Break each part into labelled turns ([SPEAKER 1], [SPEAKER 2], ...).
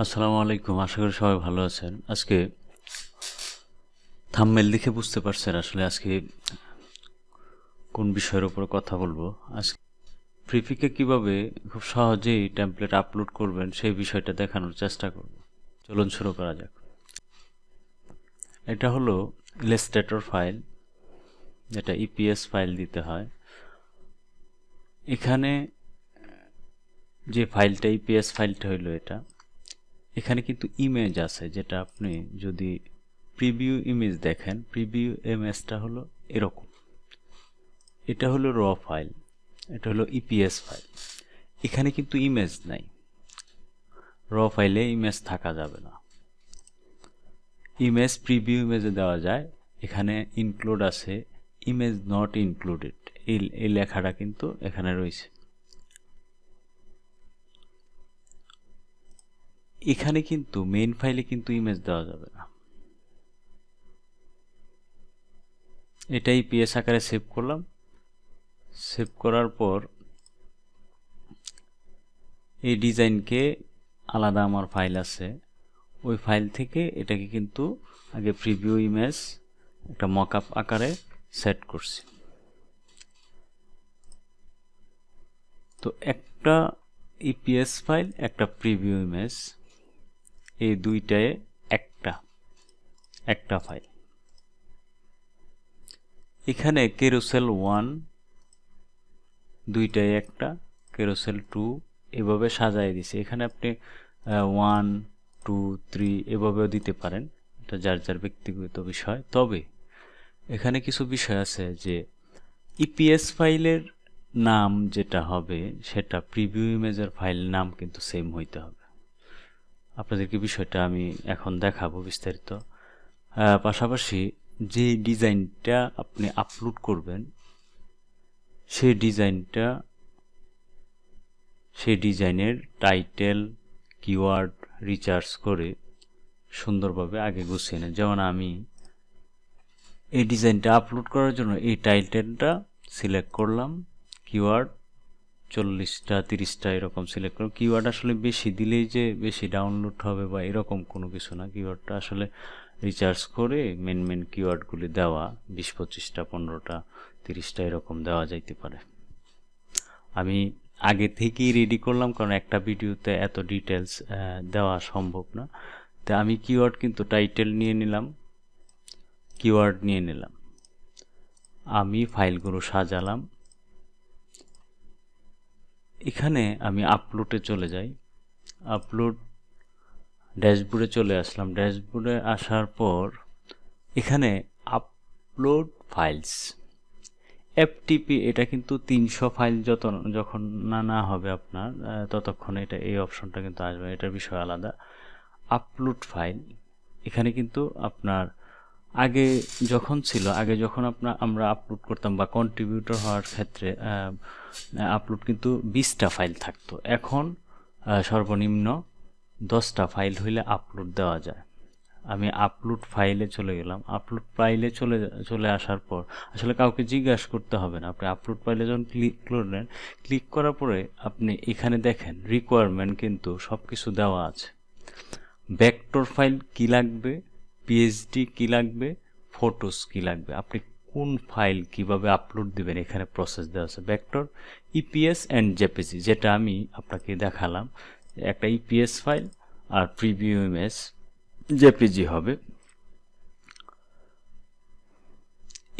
[SPEAKER 1] আসসালামু আলাইকুম। আশা করি সবাই ভালো আছেন। আজকে থাম্বনেল দেখে বুঝতে পারছেন আসলে আজকে কোন বিষয়ের উপর কথা বলবো। আজকে ফ্রিপিকে কিভাবে খুব সহজেই টেমপ্লেট আপলোড করবেন সেই বিষয়টা দেখানোর চেষ্টা করব। চলুন শুরু করা যাক। এটা হলো ইলাস্ট্রেটর ফাইল, যেটা ইপিএস ফাইল দিতে হয়। এখানে যে ফাইলটা ইপিএস ফাইলটা হলো এটা, এখানে কিন্তু ইমেজ আছে, যেটা আপনি যদি প্রিভিউ ইমেজ দেখেন, প্রিভিউ ইমেজটা হলো এরকম। এটা হলো র ফাইল, এটা হলো ইপিএস ফাইল। এখানে কিন্তু ইমেজ নাই, র ফাইলে ইমেজ থাকা যাবে না। ইমেজ প্রিভিউ ইমেজে দেওয়া যায়, এখানে ইনক্লুড আছে, ইমেজ নট ইনক্লুডেড, এই লেখাটা কিন্তু এখানে রয়েছে। এখানে কিন্তু মেইন ফাইলে কিন্তু ইমেজ দেওয়া যাবে না। এটা ইপিএস আকারে সেভ করলাম। সেভ করার পর এই ডিজাইনকে আলাদা আমার ফাইল আছে, ওই ফাইল থেকে এটাকে কিন্তু আগে প্রিভিউ ইমেজ একটা মকআপ আকারে সেট করছি। তো একটা ইপিএস ফাইল, একটা প্রিভিউ ইমেজ, এই দুইটায় একটা ফাইল। এখানে ক্যারুসেল 1 দুইটায় একটা, ক্যারুসেল 2 এভাবে সাজায় দিছি। এখানে আপনি 1 2 3 এভাবেও দিতে পারেন, এটা যার যার ব্যক্তিগত বিষয়। তবে এখানে কিছু বিষয় আছে যে ইপিএস ফাইলের নাম যেটা হবে সেটা প্রিভিউ ইমেজের ফাইল নাম কিন্তু সেম হইতে হবে। আপনাদেরকে বিষয়টা আমি এখন দেখাবো বিস্তারিত। পাশাপাশি যে ডিজাইনটা আপনি আপলোড করবেন সেই ডিজাইনের টাইটেল কিওয়ার্ড রিসার্চ করে সুন্দরভাবে আগে গুছিয়ে নেন। যেমন আমি এই ডিজাইনটা আপলোড করার জন্য এই টাইটেলটা সিলেক্ট করলাম, কিওয়ার্ড 40টা 30টা এরকম সিলেক্ট করলাম। কিওয়ার্ড আসলে বেশি দিলেই যে বেশি ডাউনলোড হবে বা এরকম কোনো কিছু না। কিওয়ার্ডটা আসলে রিসার্চ করে মেন কিওয়ার্ডগুলি দেওয়া, 20-25টা 15টা 30টা এরকম দেওয়া যাইতে পারে। আমি আগে থেকেই রেডি করলাম, কারণ একটা ভিডিওতে এত ডিটেলস দেওয়া সম্ভব না। তো আমি কিওয়ার্ড কিন্তু টাইটেল নিয়ে নিলাম, কিওয়ার্ড নিয়ে নিলাম, আমি ফাইলগুলো সাজালাম। এখানে আমি আপলোডে চলে যাই, আপলোড ড্যাশবোর্ডে চলে আসলাম। ড্যাশবোর্ডে আসার পর এখানে আপলোড ফাইলস এফটিপি, এটা কিন্তু 300 ফাইল যখন না হবে আপনার, ততক্ষণ এটা এই অপশনটা কিন্তু আসবে, এটার বিষয় আলাদা। আপলোড ফাইল এখানে কিন্তু আপনার আগে যখন ছিল, আগে যখন আমরা আপলোড করতাম বা কন্ট্রিবিউটর হওয়ার ক্ষেত্রে আপলোড কিন্তু 20টা ফাইল থাকতো। এখন সর্বনিম্ন 10টা ফাইল হইলে আপলোড দেওয়া যায়। আমি আপলোড ফাইলে চলে গেলাম। আপলোড ফাইলে চলে আসার পর আসলে কাউকে জিজ্ঞাসা করতে হবে না। আপনি আপলোড ফাইলে যখন ক্লিক করলেন, ক্লিক করার পরে আপনি এখানে দেখেন রিকোয়ারমেন্ট কিন্তু সব কিছু দেওয়া আছে। ভেক্টর ফাইল কি লাগবে, পিএইচডি কি লাগবে, ফটোস কি লাগবে, আপনি কোন ফাইল কিভাবে আপলোড দিবেন এখানে প্রসেস দেওয়া আছে। ভেক্টর, ইপিএস অ্যান্ড জেপিজি, যেটা আমি আপনাকে দেখালাম, একটা ইপিএস ফাইল আর প্রিভিউ ইমেজ জেপিজি হবে।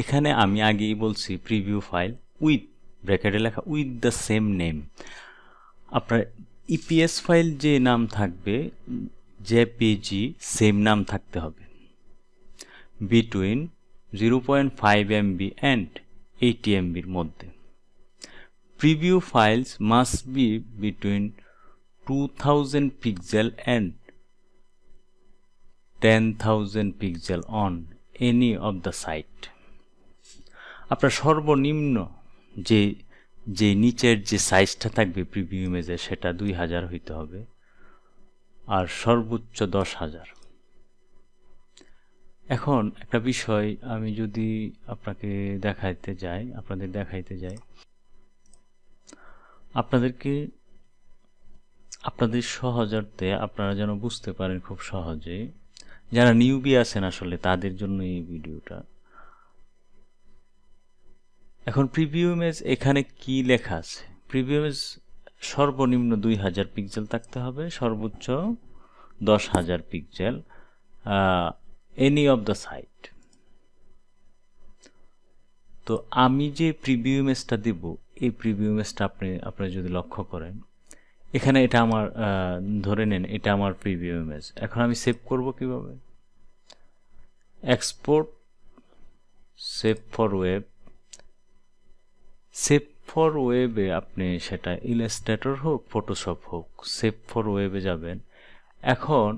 [SPEAKER 1] এখানে আমি আগেই বলছি প্রিভিউ ফাইল উইথ, ব্র্যাকেটে লেখা উইথ দ্য সেম নেম। আপনার ইপিএস ফাইল যে নাম থাকবে, জেপিজি সেম নাম থাকতে হবে। বিটুইন 0.5 MB অ্যান্ড 80 MBর মধ্যে। Preview files must be between 2000 pixel and 10,000 pixel on any of the site. আপনার সর্বনিম্ন যে নিচের যে সাইজটা থাকবে প্রিভিউ ইমেজে, সেটা 2000 হইতে হবে, আর সর্বোচ্চ 10,000। এখন একটা বিষয় আমি যদি আপনাদের দেখাইতে যাই, আপনাদেরকে আপনাদের সহজার্থে আপনারা যেন বুঝতে পারেন খুব সহজে, যারা নিউবি আছেন আসলে তাদের জন্য এই ভিডিওটা। এখন প্রিভিউ ইমেজ এখানে কি লেখা আছে? প্রিভিউ ইমেজ সর্বনিম্ন 2000 পিক্সেল থাকতে হবে, সর্বোচ্চ 10,000 pixel, any of the site. তো আমি যে প্রিভিউ ইমেজটা দেব, এই প্রিভিউ ইমেজটা আপনি যদি লক্ষ্য করেন, এখানে এটা আমার ধরে নেন এটা আমার প্রিভিউ ইমেজ। এখন আমি সেভ করব কিভাবে? Export, save for web. Save for ওয়েবে আপনি সেটা ইলাস্ট্রেটর হোক, ফটোশপ হোক, সেভ ফর ওয়েবে যাবেন। এখন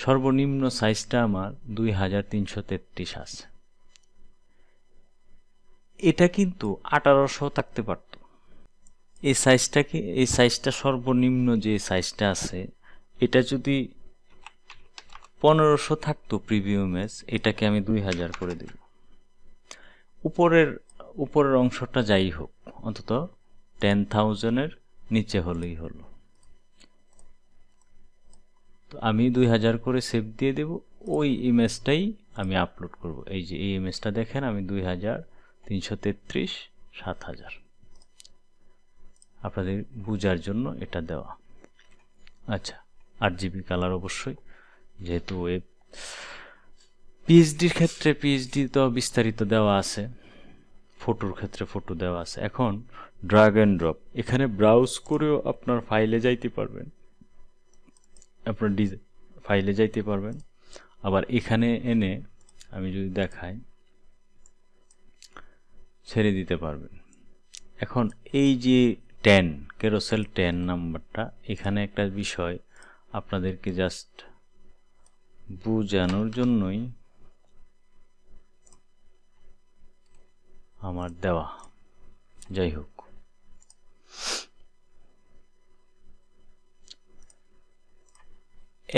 [SPEAKER 1] সর্বনিম্ন সাইজটা আমার 2333 আছে। এটা কিন্তু 1800 থাকতে পারত। এই সাইজটা সর্বনিম্ন যে সাইজটা আছে, এটা যদি 1500 থাকতো প্রিভিউ ইমেজ, এটাকে আমি 2000 করে দেব। উপরের অংশটা যাই হোক, অন্তত 10,000-এর নিচে হলেই হলো। তো আমি 2000 করে সেভ দিয়ে দেব। ওই ইমেজটাই আমি আপলোড করব। এই যে এই ইমেজটা দেখেন, আমি 2333 7000। আপনাদের বোঝার জন্য এটা দেওয়া। আচ্ছা, RGB কালার অবশ্যই, যেহেতু ওয়েব। পিএইচডির ক্ষেত্রে পিএইচডি তো বিস্তারিত দেওয়া আছে, ফটোর ক্ষেত্রে ফটো দেওয়া আছে। এখন ড্র্যাগ এন্ড ড্রপ, এখানে ব্রাউজ করেও আপনার ফাইলে যাইতে পারবেন, আপনার ফাইলে যাইতে পারবেন। আবার এখানে এনে আমি যদি দেখাই, ছেড়ে দিতে পারবেন। এখন এই যে 10 ক্যারোসেল 10 নাম্বারটা, এখানে একটা বিষয় আপনাদেরকে জাস্ট বোঝানোর জন্যই আমার দেওয়া। যাই হোক,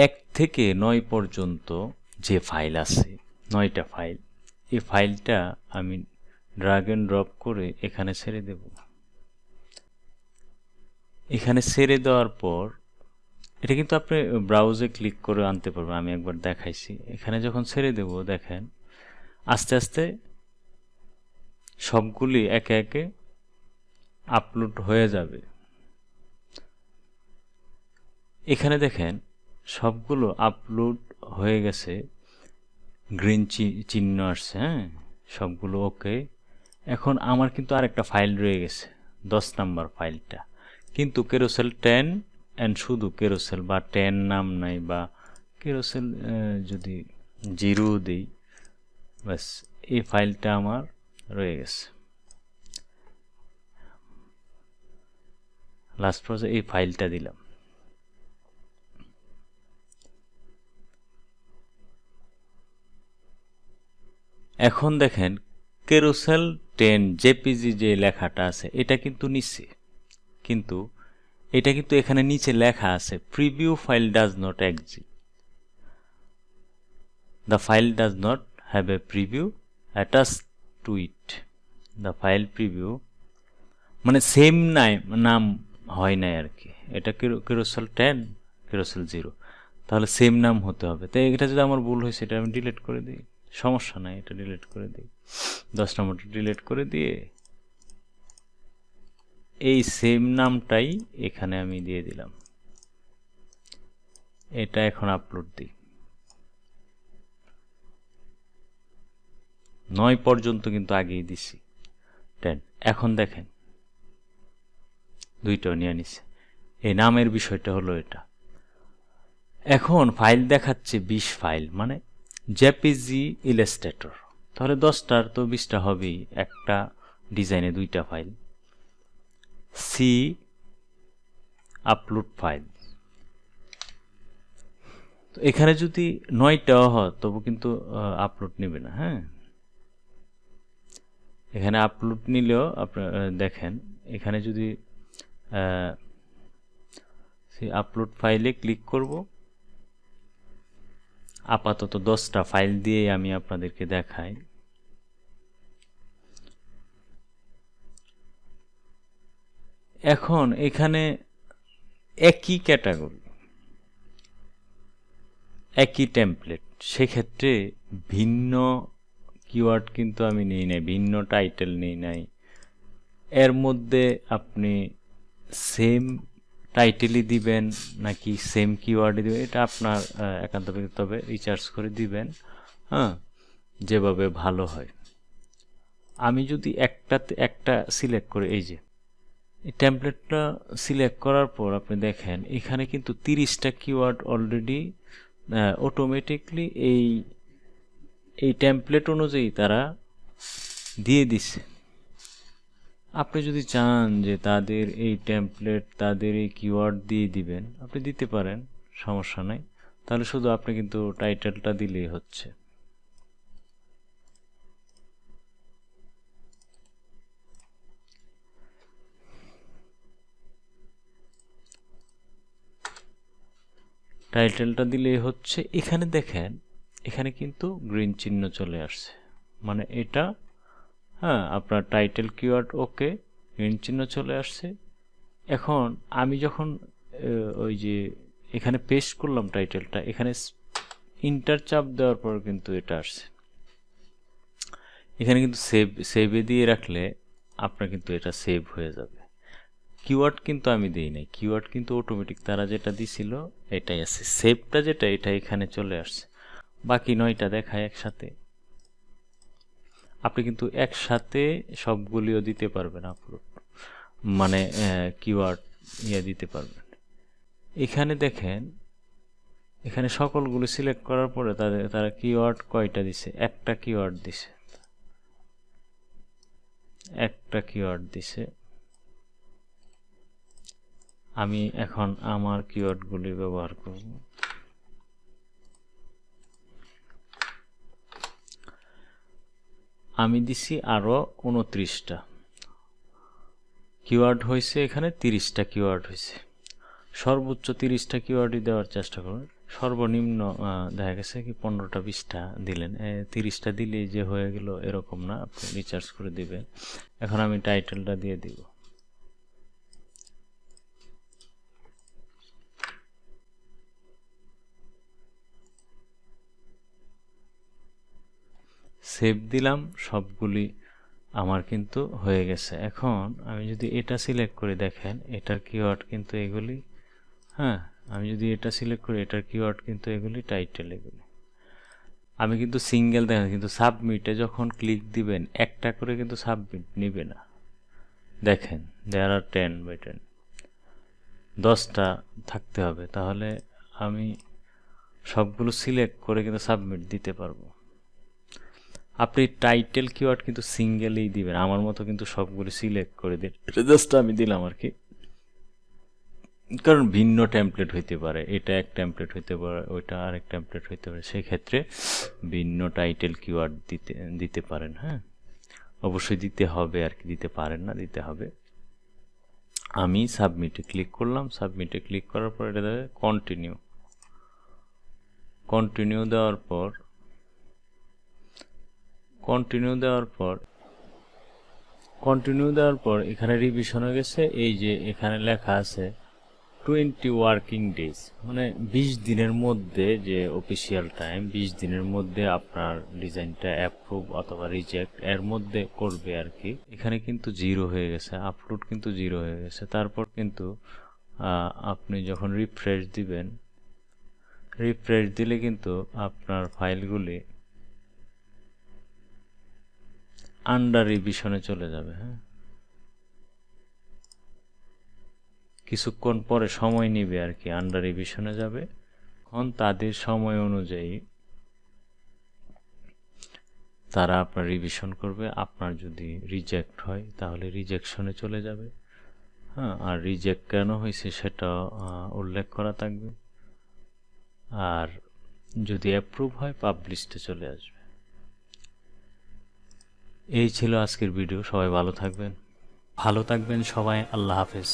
[SPEAKER 1] 1 থেকে 9 পর্যন্ত যে ফাইল আছে, 9টা ফাইল, এই ফাইলটা আমি ড্র্যাগ এন্ড ড্রপ করে এখানে ছেড়ে দেব। এখানে ছেড়ে দেওয়ার পর এটা কিন্তু আপনি ব্রাউজে ক্লিক করে আনতে পারবেন, আমি একবার দেখাইছি। এখানে যখন ছেড়ে দেব, দেখেন আস্তে আস্তে সবগুলি একে একে আপলোড হয়ে যাবে। এখানে দেখেন সবগুলো আপলোড হয়ে গেছে, গ্রিন চিহ্ন আসছে। হ্যাঁ, সবগুলো ওকে। এখন আমার কিন্তু আরেকটা ফাইল রয়ে গেছে, 10 নাম্বার ফাইলটা, কিন্তু ক্যারোসেল 10 এন্ড শুধু ক্যারোসেল, বা 10 নাম নাই, বা ক্যারোসেল যদি 0 দিই, ব্যাস এই ফাইলটা আমার রয়ে গেছে। লাস্ট প্রসেস এই ফাইলটা দিলাম। এখন দেখেন ক্যারোসেল 10 জেপিজি যে লেখাটা আছে, এটা কিন্তু নিচে, কিন্তু এটা কিন্তু এখানে নিচে লেখা আছে preview file does not exist, the file does not have a preview attached to it. The file preview মানে সেম নাম হয় নাই আর কি। এটা ক্যারোসেল 10, ক্যারোসেল 0, তাহলে সেম নাম হতে হবে। তাই এটা যদি আমার ভুল হয়েছে, এটা আমি ডিলিট করে দিই, সমস্যা নাই, এটা ডিলিট করে দিই। 10 নম্বরটা ডিলিট করে দিয়ে এই সেম নামটাই এখানে আমি দিয়ে দিলাম। এটা এখন আপলোড দিই। 9 পর্যন্ত কিন্তু আগেই দিছি, 10। এখন দেখেন দুইটাও নিয়ে নিছে। এই নামের বিষয়টা হলো এটা। এখন ফাইল দেখাচ্ছে 20 ফাইল, মানে জেপিজি ইলাস্ট্রেটর, তাহলে 10টার তো 20টা হবেই, একটা ডিজাইনে 2টা ফাইল। সি আপলোড ফাইল, তো এখানে যদি 9টাও হয় তবু কিন্তু আপলোড নেবে না। হ্যাঁ, এখানে আপলোড নিলেও আপনারা দেখেন, এখানে যদি আপলোড ফাইলে ক্লিক করব, আপাতত 10টা ফাইল দিয়ে আমি আপনাদেরকে দেখাই। এখন এখানে একই ক্যাটাগরি, একই টেমপ্লেট, সেক্ষেত্রে ভিন্ন কিওয়ার্ড কিন্তু আমি নিই নাই, ভিন্ন টাইটেল নিই নাই। এর মধ্যে আপনি সেম টাইটেলই দিবেন নাকি সেম কিওয়ার্ডই দিবেন, এটা আপনার একান্ত ব্যক্তিগত, তবে রিসার্চ করে দিবেন, হ্যাঁ, যেভাবে ভালো হয়। আমি যদি একটা সিলেক্ট করে, এই যে এই টেমপ্লেটটা সিলেক্ট করার পর আপনি দেখেন এখানে কিন্তু 30টা কিওয়ার্ড অলরেডি অটোমেটিকলি এই টেমপ্লেট অনুযায়ী তারা দিয়ে দিচ্ছে। আপনি যদি চান যে তাদের এই টেমপ্লেট, তাদের এই কিওয়ার্ড দিয়ে দিবেন, আপনি দিতে পারেন, সমস্যা নাই। তাহলে শুধু আপনি কিন্তু টাইটেলটা দিলেই হচ্ছে। টাইটেলটা দিলেই হচ্ছে। এখানে দেখেন, এখানে কিন্তু গ্রিন চিহ্ন চলে আসছে, মানে এটা, হ্যাঁ, আপনার টাইটেল কিওয়ার্ড ওকে, গ্রিন চিহ্ন চলে আসছে। এখন আমি যখন ওই যে এখানে পেস্ট করলাম টাইটেলটা, এখানে ইন্টার চাপ দেওয়ার পর কিন্তু এটা আসছে। এখানে কিন্তু সেভে দিয়ে রাখলে আপনার কিন্তু এটা সেভ হয়ে যাবে। কিওয়ার্ড কিন্তু আমি দিই নাই, কিওয়ার্ড কিন্তু অটোমেটিক তারা যেটা দিছিল এটাই আছে। সেভটা যেটা, এটা এখানে চলে আসছে। বাকি 9টা দেখায় একসাথে। আপনি কিন্তু একসাথে সবগুলিও দিতে পারবেন আপলোড, মানে কিওয়ার্ড দিতে পারবেন। এখানে দেখেন, এখানে সকলগুলো সিলেক্ট করার পরে তারা কিওয়ার্ড কয়টা দিছে, একটা কিওয়ার্ড দিছে, একটা কিওয়ার্ড দিছে। আমি এখন আমার কিওয়ার্ডগুলি ব্যবহার করব। আমি দিছি আরো 29টা কিওয়ার্ড হয়েছে, এখানে 30টা কিওয়ার্ড হয়েছে। সর্বোচ্চ 30টা কিওয়ার্ডই দেওয়ার চেষ্টা করুন। সর্বনিম্ন দেখা গেছে কি 15টা 20টা দিলেন, 30টা দিলেই যে হয়ে গেল এরকম না, আপনি রিসার্চ করে দিবেন। এখন আমি টাইটেলটা দিয়ে দিব। সেভ দিলাম, সবগুলি আমার কিন্তু হয়ে গেছে। এখন আমি যদি এটা সিলেক্ট করে দেখেন, এটার কিওয়ার্ড কিন্তু এগুলি, হ্যাঁ, আমি যদি এটা সিলেক্ট করি, এটার কিওয়ার্ড কিন্তু এগুলি, টাইটেল এগুলি। আমি কিন্তু সিঙ্গেল দেখেন, কিন্তু সাবমিটে যখন ক্লিক দিবেন একটা করে কিন্তু সাবমিট নিবে না। দেখেন, দেয়ার আর 10/10, 10টা থাকতে হবে, তাহলে আমি সবগুলো সিলেক্ট করে কিন্তু সাবমিট দিতে পারবো। আপনি টাইটেল কিওয়ার্ড কিন্তু সিঙ্গেলেই দিবেন, আমার মতো কিন্তু সবগুলো সিলেক্ট করে দিন। এটা জাস্ট আমি দিলাম আর কি, কারণ ভিন্ন টেমপ্লেট হইতে পারে, এটা এক টেমপ্লেট হইতে পারে, ওইটা আরেক টেমপ্লেট হইতে পারে, সেই ক্ষেত্রে ভিন্ন টাইটেল কিওয়ার্ড দিতে পারেন। হ্যাঁ, অবশ্যই দিতে হবে আর কি, দিতে পারেন না, দিতে হবে। আমি সাবমিটে ক্লিক করলাম, সাবমিটে ক্লিক করার পর এটা দেবে কন্টিনিউ। কন্টিনিউ দেওয়ার পর এখানে রিভিশন হয়ে গেছে। এই যে এখানে লেখা আছে 20 ওয়ার্কিং ডেজ, মানে 20 দিনের মধ্যে, যে অফিসিয়াল টাইম, 20 দিনের মধ্যে আপনার ডিজাইনটা অ্যাপ্রুভ অথবা রিজেক্ট এর মধ্যে করবে আর কি। এখানে কিন্তু 0 হয়ে গেছে, আপলোড কিন্তু 0 হয়ে গেছে। তারপর কিন্তু আপনি যখন রিফ্রেশ দিবেন, রিফ্রেশ দিলে কিন্তু আপনার ফাইলগুলি আন্ডার রিভিশনে চলে যাবে। হ্যাঁ, কিছুক্ষণ পরে সময় নিবে আর কি, আন্ডার রিভিশনে যাবে। এখন তাদের সময় অনুযায়ী তারা আপনার রিভিশন করবে। আপনার যদি রিজেক্ট হয় তাহলে রিজেকশনে চলে যাবে। হ্যাঁ, আর রিজেক্ট কেন হয়েছে সেটা উল্লেখ করা থাকবে। আর যদি অ্যাপ্রুভ হয় পাবলিশডে চলে আসবে। এই ছিল আজকের ভিডিও। সবাই ভালো থাকবেন সবাই। আল্লাহ হাফেজ।